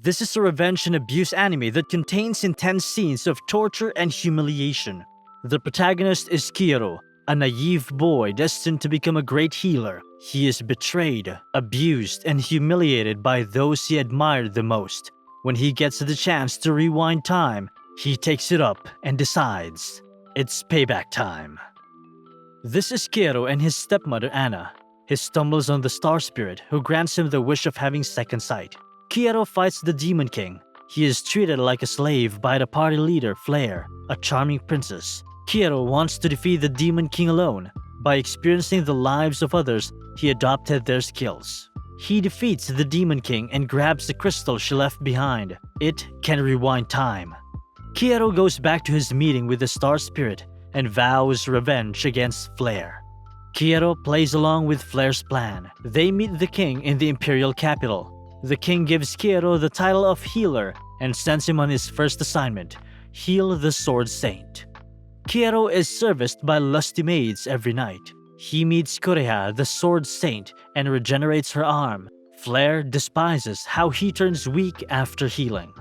This is a revenge and abuse anime that contains intense scenes of torture and humiliation. The protagonist is Kiro, a naive boy destined to become a great healer. He is betrayed, abused, and humiliated by those he admired the most. When he gets the chance to rewind time, he takes it up and decides, it's payback time. This is Kiro and his stepmother Anna. He stumbles on the Star Spirit, who grants him the wish of having second sight. Kiro fights the Demon King. He is treated like a slave by the party leader Flare, a charming princess. Kiro wants to defeat the Demon King alone. By experiencing the lives of others, he adopted their skills. He defeats the Demon King and grabs the crystal she left behind. It can rewind time. Kiro goes back to his meeting with the Star Spirit and vows revenge against Flare. Kiro plays along with Flare's plan. They meet the king in the imperial capital. The king gives Kiro the title of healer and sends him on his first assignment, heal the Sword Saint. Kiro is serviced by lusty maids every night. He meets Koreha, the Sword Saint, and regenerates her arm. Flare despises how he turns weak after healing.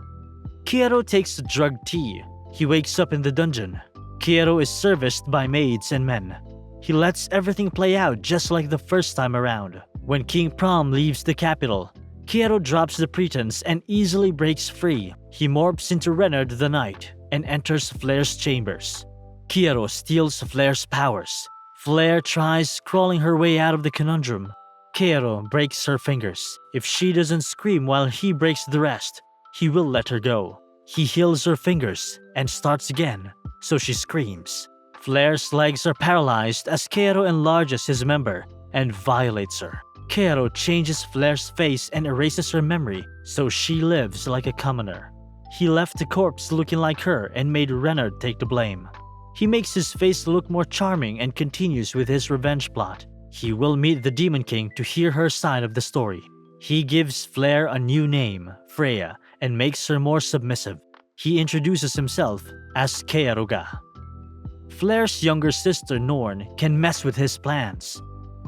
Kiro takes drugged tea. He wakes up in the dungeon. Kiro is serviced by maids and men. He lets everything play out just like the first time around. When King Prom leaves the capital, Kiro drops the pretense and easily breaks free. He morphs into Reynard the Knight and enters Flare's chambers. Kiro steals Flare's powers. Flare tries crawling her way out of the conundrum. Kiro breaks her fingers. If she doesn't scream while he breaks the rest, he will let her go. He heals her fingers and starts again, so she screams. Flare's legs are paralyzed as Kiro enlarges his member and violates her. Kiro changes Flare's face and erases her memory, so she lives like a commoner. He left the corpse looking like her and made Reynard take the blame. He makes his face look more charming and continues with his revenge plot. He will meet the Demon King to hear her side of the story. He gives Flare a new name, Freya, and makes her more submissive. He introduces himself as Keiruga. Flare's younger sister Norn can mess with his plans.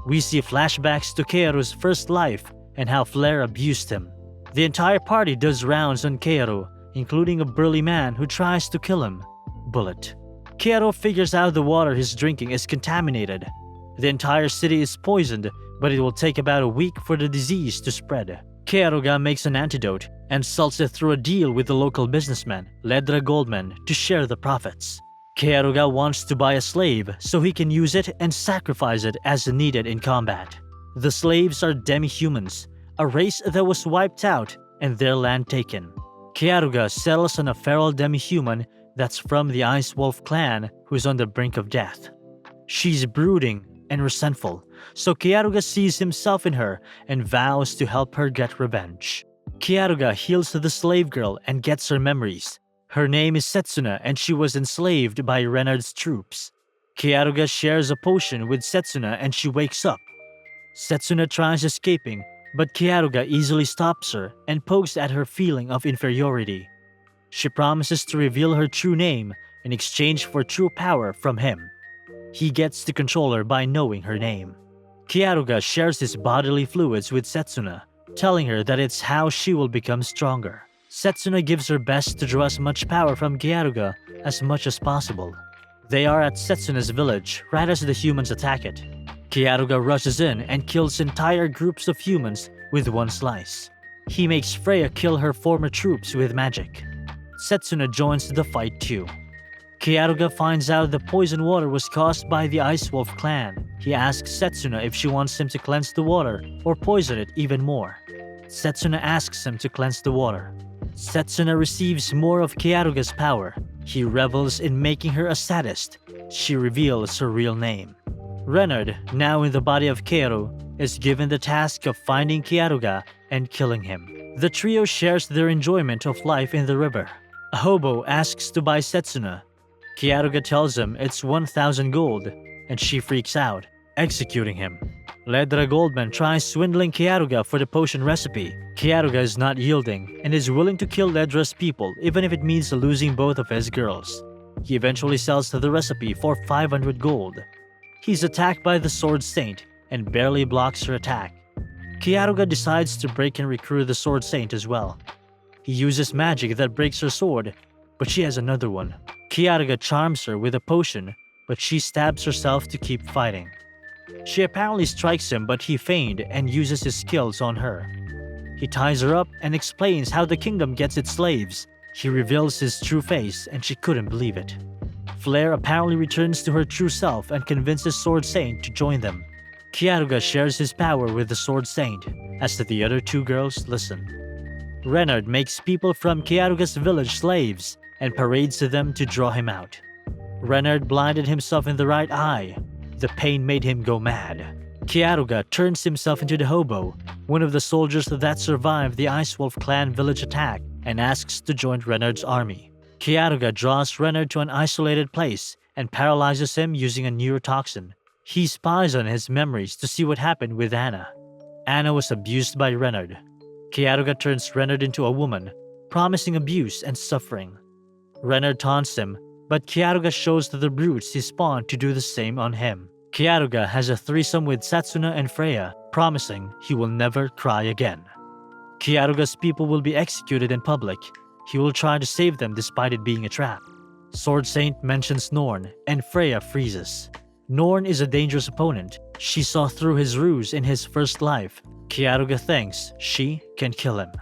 We see flashbacks to Keiru's first life and how Flare abused him. The entire party does rounds on Keiru, including a burly man who tries to kill him, Bullet. Keiru figures out the water he's drinking is contaminated. The entire city is poisoned, but it will take about a week for the disease to spread. Keiruga makes an antidote and sells it through a deal with the local businessman, Ledra Goldman, to share the profits. Keiruga wants to buy a slave so he can use it and sacrifice it as needed in combat. The slaves are demi-humans, a race that was wiped out and their land taken. Keiruga settles on a feral demi-human that's from the Ice Wolf clan who's on the brink of death. She's brooding and resentful, so Keiruga sees himself in her and vows to help her get revenge. Keiruga heals the slave girl and gets her memories. Her name is Setsuna and she was enslaved by Reynard's troops. Keiruga shares a potion with Setsuna and she wakes up. Setsuna tries escaping, but Keiruga easily stops her and pokes at her feeling of inferiority. She promises to reveal her true name in exchange for true power from him. He gets to control her by knowing her name. Keiruga shares his bodily fluids with Setsuna, telling her that it's how she will become stronger. Setsuna gives her best to draw as much power from Keiruga as much as possible. They are at Setsuna's village right as the humans attack it. Keiruga rushes in and kills entire groups of humans with one slice. He makes Freya kill her former troops with magic. Setsuna joins the fight too. Keiruga finds out the poison water was caused by the Ice Wolf clan. He asks Setsuna if she wants him to cleanse the water or poison it even more. Setsuna asks him to cleanse the water. Setsuna receives more of Keiruga's power. He revels in making her a sadist. She reveals her real name. Reynard, now in the body of Keiru, is given the task of finding Keiruga and killing him. The trio shares their enjoyment of life in the river. A hobo asks to buy Setsuna. Keiruga tells him it's 1,000 gold, and she freaks out, executing him. Ledra Goldman tries swindling Keiruga for the potion recipe. Keiruga is not yielding and is willing to kill Ledra's people even if it means losing both of his girls. He eventually sells the recipe for 500 gold. He's attacked by the Sword Saint and barely blocks her attack. Keiruga decides to break and recruit the Sword Saint as well. He uses magic that breaks her sword, but she has another one. Kyaruga charms her with a potion, but she stabs herself to keep fighting. She apparently strikes him, but he feigned and uses his skills on her. He ties her up and explains how the kingdom gets its slaves. He reveals his true face and she couldn't believe it. Flare apparently returns to her true self and convinces Sword Saint to join them. Kyaruga shares his power with the Sword Saint, as the other two girls listen. Renard makes people from Kyaruga's village slaves and parades to them to draw him out. Renard blinded himself in the right eye. The pain made him go mad. Kyaruga turns himself into the hobo, one of the soldiers that survived the Ice Wolf clan village attack, and asks to join Renard's army. Kyaruga draws Renard to an isolated place and paralyzes him using a neurotoxin. He spies on his memories to see what happened with Anna. Anna was abused by Renard. Kyaruga turns Renard into a woman, promising abuse and suffering. Renard taunts him, but Kyaruga shows the brutes he spawned to do the same on him. Kyaruga has a threesome with Setsuna and Freya, promising he will never cry again. Kyaruga's people will be executed in public. He will try to save them despite it being a trap. Sword Saint mentions Norn, and Freya freezes. Norn is a dangerous opponent. She saw through his ruse in his first life. Kyaruga thinks she can kill him.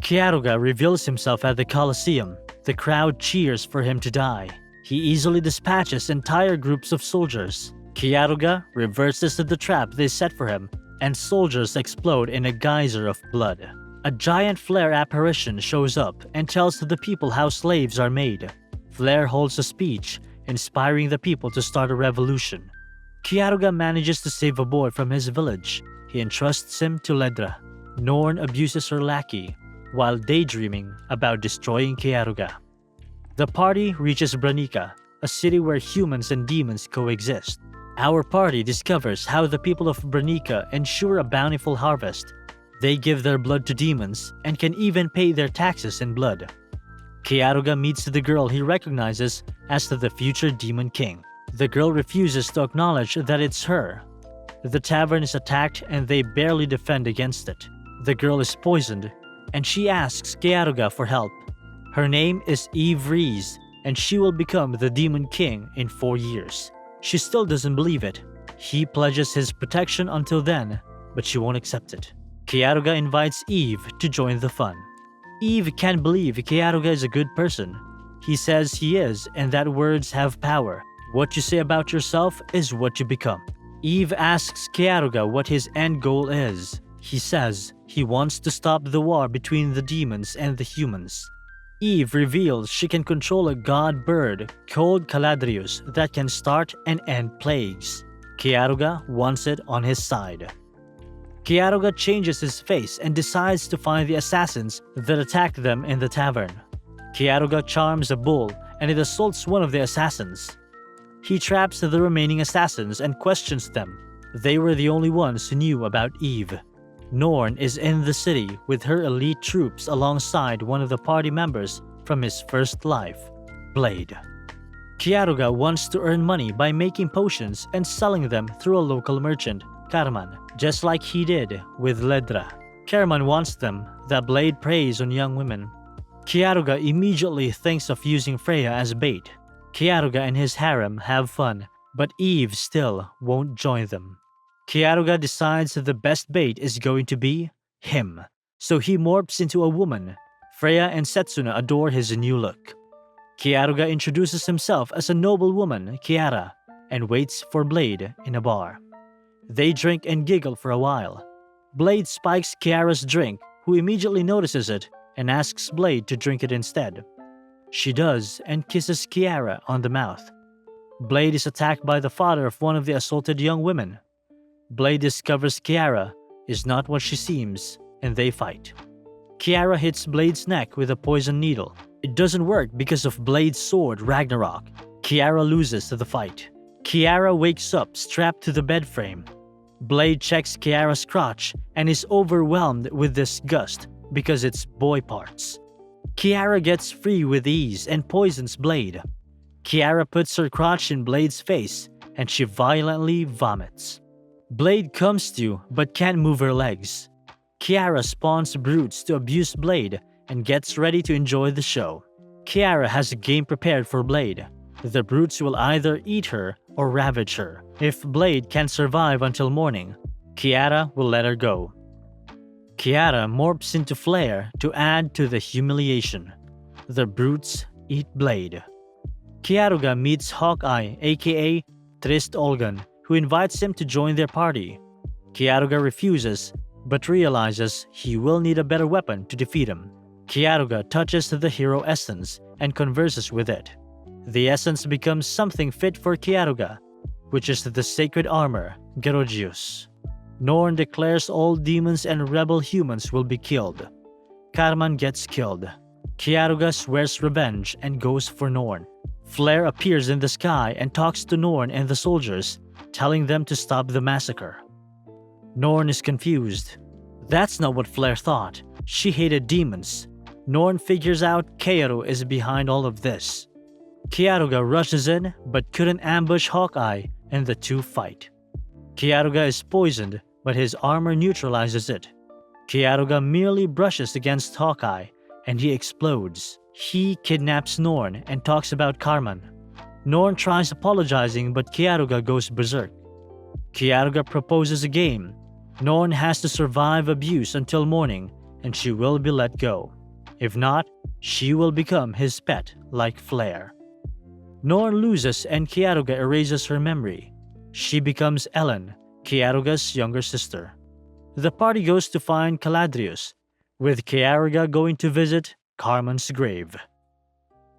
Kyaruga reveals himself at the Colosseum. The crowd cheers for him to die. He easily dispatches entire groups of soldiers. Kyaruga reverses the trap they set for him, and soldiers explode in a geyser of blood. A giant flare apparition shows up and tells the people how slaves are made. Flare holds a speech, inspiring the people to start a revolution. Kyaruga manages to save a boy from his village. He entrusts him to Ledra. Norn abuses her lackey, while daydreaming about destroying Kyaruga. The party reaches Branica, a city where humans and demons coexist. Our party discovers how the people of Branica ensure a bountiful harvest. They give their blood to demons and can even pay their taxes in blood. Kyaruga meets the girl he recognizes as the future Demon King. The girl refuses to acknowledge that it's her. The tavern is attacked and they barely defend against it. The girl is poisoned and she asks Kyaruga for help. Her name is Eve Reese and she will become the Demon King in 4 years. She still doesn't believe it. He pledges his protection until then, but she won't accept it. Kyaruga invites Eve to join the fun. Eve can't believe Kyaruga is a good person. He says he is and that words have power. What you say about yourself is what you become. Eve asks Kyaruga what his end goal is. He says he wants to stop the war between the demons and the humans. Eve reveals she can control a god bird called Caladrius that can start and end plagues. Kyaruga wants it on his side. Kyaruga changes his face and decides to find the assassins that attacked them in the tavern. Kyaruga charms a bull and it assaults one of the assassins. He traps the remaining assassins and questions them. They were the only ones who knew about Eve. Norn is in the city with her elite troops alongside one of the party members from his first life, Blade. Kyaruga wants to earn money by making potions and selling them through a local merchant, Karaman, just like he did with Ledra. Karaman wants them that Blade preys on young women. Kyaruga immediately thinks of using Freya as bait. Kyaruga and his harem have fun, but Eve still won't join them. Kyaruga decides that the best bait is going to be him, so he morphs into a woman. Freya and Setsuna adore his new look. Kyaruga introduces himself as a noble woman, Kiara, and waits for Blade in a bar. They drink and giggle for a while. Blade spikes Kiara's drink, who immediately notices it and asks Blade to drink it instead. She does and kisses Kiara on the mouth. Blade is attacked by the father of one of the assaulted young women. Blade discovers Kiara is not what she seems, and they fight. Kiara hits Blade's neck with a poison needle. It doesn't work because of Blade's sword, Ragnarok. Kiara loses the fight. Kiara wakes up strapped to the bed frame. Blade checks Kiara's crotch and is overwhelmed with disgust because it's boy parts. Kiara gets free with ease and poisons Blade. Kiara puts her crotch in Blade's face and she violently vomits. Blade comes to but can't move her legs. Kiara spawns brutes to abuse Blade and gets ready to enjoy the show. Kiara has a game prepared for Blade. The brutes will either eat her or ravage her. If Blade can survive until morning, Kiara will let her go. Kiara morphs into Flare to add to the humiliation. The brutes eat Blade. Kyaruga meets Hawkeye, aka Trist Olgan, who invites him to join their party. Kyaruga refuses, but realizes he will need a better weapon to defeat him. Kyaruga touches the hero essence and converses with it. The essence becomes something fit for Kyaruga, which is the sacred armor, Gerogius. Norn declares all demons and rebel humans will be killed. Karman gets killed. Kyaruga swears revenge and goes for Norn. Flare appears in the sky and talks to Norn and the soldiers, telling them to stop the massacre. Norn is confused. That's not what Flare thought. She hated demons. Norn figures out Kaoru is behind all of this. Kyaruga rushes in but couldn't ambush Hawkeye and the two fight. Kyaruga is poisoned, but his armor neutralizes it. Kyaruga merely brushes against Hawkeye and he explodes. He kidnaps Norn and talks about Karman. Norn tries apologizing but Kyaruga goes berserk. Kyaruga proposes a game. Norn has to survive abuse until morning and she will be let go. If not, she will become his pet like Flare. Norn loses and Kyaruga erases her memory. She becomes Ellen, Kyaruga's younger sister. The party goes to find Caladrius, with Kyaruga going to visit Carmen's grave.